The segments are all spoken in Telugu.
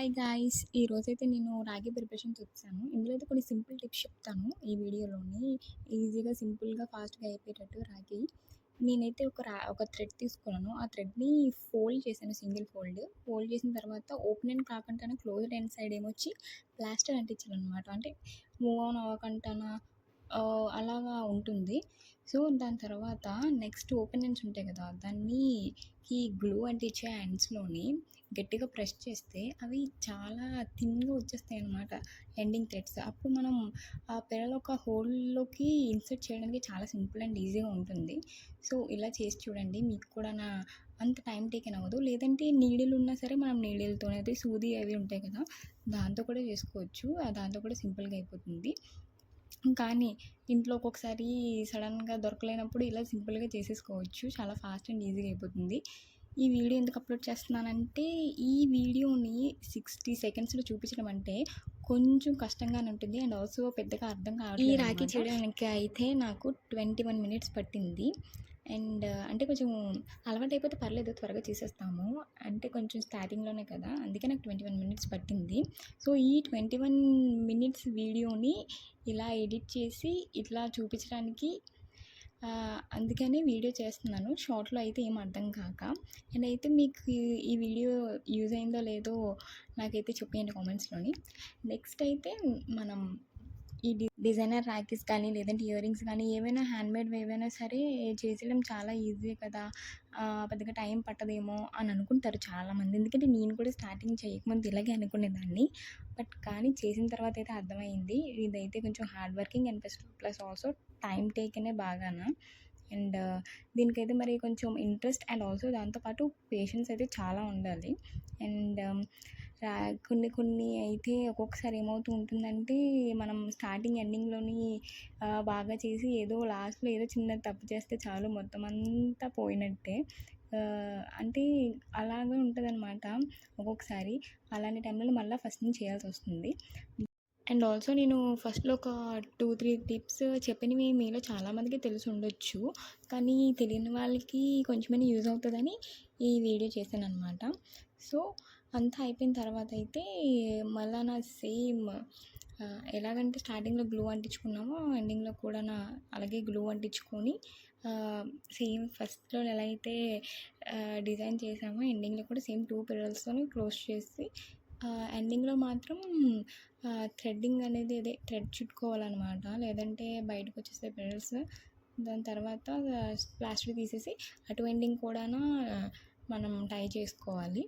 Hi guys! ఈరోజైతే నేను రాఖీ ప్రిపరేషన్స్ వచ్చాను. ఇందులో అయితే కొన్ని సింపుల్ టిప్స్ చెప్తాను ఈ వీడియోలోని. ఈజీగా, సింపుల్‌గా, ఫాస్ట్‌గా అయిపోయేటట్టు రాఖీ. నేనైతే ఒక థ్రెడ్ తీసుకున్నాను. ఆ థ్రెడ్‌ని ఫోల్డ్ చేశాను, సింగిల్ ఫోల్డ్. ఫోల్డ్ చేసిన తర్వాత ఓపెన్ ఎండ్ కాకుండానే క్లోజ్డ్ ఎండ్ సైడ్ ఏమొచ్చి ప్లాస్టర్ అంటించాననమాట. అంటే మూవ్ ఆన్ అవ్వకుండానా అలాగా ఉంటుంది. సో, దాని తర్వాత నెక్స్ట్ ఓపెన్ ఎండ్స్ ఉంటాయి కదా! దానికి గ్లూ అంటించే ఎండ్స్‌లోని గట్టిగా ప్రెస్ చేస్తే అవి చాలా థిన్‌గా వచ్చేస్తాయన్నమాట, ఎండింగ్ థ్రెడ్స్. అప్పుడు మనం ఆ పెరలో ఒక హోల్‌లోకి ఇన్సర్ట్ చేయడానికి చాలా సింపుల్ అండ్ ఈజీగా ఉంటుంది. సో, ఇలా చేసి చూడండి. మీకు కూడా అంత టైం టేకెన్ అవ్వదు. లేదంటే నీడిల్ ఉన్నా సరే మనం నీడిల్‌తోనైతే సూది అవి ఉంటాయి కదా! దాంతో కూడా చేసుకోవచ్చు. దాంతో కూడా సింపుల్‌గా అయిపోతుంది. కానీ ఇంట్లో ఒక్కొక్కసారి సడన్‌గా దొరకలేనప్పుడు ఇలా సింపుల్‌గా చేసేసుకోవచ్చు. చాలా ఫాస్ట్ అండ్ ఈజీగా అయిపోతుంది. ఈ వీడియో ఎందుకు అప్లోడ్ చేస్తున్నానంటే, ఈ వీడియోని 60 సెకండ్స్‌లో చూపించడం అంటే కొంచెం కష్టంగానే ఉంటుంది. అండ్ ఆల్సో పెద్దగా అర్థం కావట్లేదు. ఈ రాఖీ చేయడానికి అయితే నాకు 21 మినిట్స్ పట్టింది. అండ్ అంటే కొంచెం అలవాటైపోతే పర్లేదు, త్వరగా చేసేస్తాము. అంటే కొంచెం స్టార్టింగ్‌లోనే కదా! అందుకే నాకు 21 మినిట్స్ పట్టింది. సో, ఈ 21 మినిట్స్ వీడియోని ఇలా ఎడిట్ చేసి ఇట్లా చూపించడానికి అందుకనే వీడియో చేస్తున్నాను. షార్ట్‌లో అయితే ఏం అర్థం కాక. అండ్ అయితే మీకు ఈ వీడియో యూజ్ అయిందో లేదో నాకైతే చెప్పేయండి కామెంట్స్‌లోని. నెక్స్ట్ అయితే మనం ఈ డిజైనర్ రాఖీస్ కానీ, లేదంటే ఇయర్ రింగ్స్ కానీ, ఏవైనా హ్యాండ్‌మేడ్‌వి ఏవైనా సరే చేసేయడం చాలా ఈజీ కదా! పెద్దగా టైం పట్టదేమో అని అనుకుంటారు చాలామంది. ఎందుకంటే నేను కూడా స్టార్టింగ్ చేయకముందు ఇలాగే అనుకునేదాన్ని. కానీ చేసిన తర్వాత అయితే అర్థమైంది. ఇదైతే కొంచెం hard working and plus also time టేకెనే బాగాన. అండ్ దీనికైతే మరి కొంచెం ఇంట్రెస్ట్ అండ్ ఆల్సో దాంతోపాటు పేషెన్స్ అయితే చాలా ఉండాలి. అండ్ కొన్ని అయితే ఒక్కొక్కసారి ఏమవుతూ ఉంటుందంటే, మనం స్టార్టింగ్ ఎండింగ్‌లోని బాగా చేసి ఏదో లాస్ట్‌లో ఏదో చిన్న తప్పు చేస్తే చాలు మొత్తం అంతా పోయినట్టే. అంటే అలాగే ఉంటదనమాట ఒక్కొక్కసారి. అలాంటి టైంలో మళ్ళీ ఫస్ట్ నుంచి చేయాల్సొస్తుంది. అండ్ ఆల్సో నేను ఫస్ట్‌లో ఒక 2, 3 టిప్స్ చెప్పినవి మీలో చాలామందికి తెలిసి ఉండొచ్చు. కానీ తెలియని వాళ్ళకి కొంచెమైనా యూజ్ అవుతుందని ఈ వీడియో చేశాననమాట. సో, అంతా అయిపోయిన తర్వాత అయితే మళ్ళా సేమ్ ఎలాగంటే స్టార్టింగ్‌లో గ్లూ అంటించుకున్నామో ఎండింగ్‌లో కూడా అలాగే గ్లూ అంటించుకొని సేమ్ ఫస్ట్‌లో ఎలా అయితే డిజైన్ చేసామో ఎండింగ్‌లో కూడా సేమ్ 2 పెరల్స్‌తోని క్లోజ్ చేసి ఎండింగ్‌లో మాత్రం థ్రెడ్డింగ్ అనేది థ్రెడ్ చుట్టుకోవాలన్నమాట. లేదంటే బయటకు వచ్చేస్తాయి పెరల్స్. దాని తర్వాత ప్లాస్టర్ తీసేసి అటు ఎండింగ్ కూడా మనం టై చేసుకోవాలి.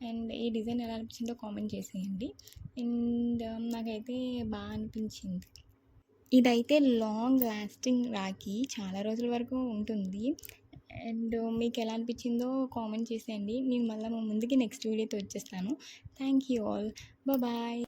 అండ్ ఈ డిజైన్ ఎలా అనిపించిందో కామెంట్ చేసేయండి. అండ్ నాకైతే బాగా అనిపించింది. ఇదైతే లాంగ్ లాస్టింగ్ రాఖీ, చాలా రోజుల వరకు ఉంటుంది. అండ్ మీకు ఎలా అనిపించిందో కామెంట్ చేసేయండి. నేను మళ్ళీ ముందుకి నెక్స్ట్ వీడియోతో వచ్చేస్తాను. Thank you all. బాయ్.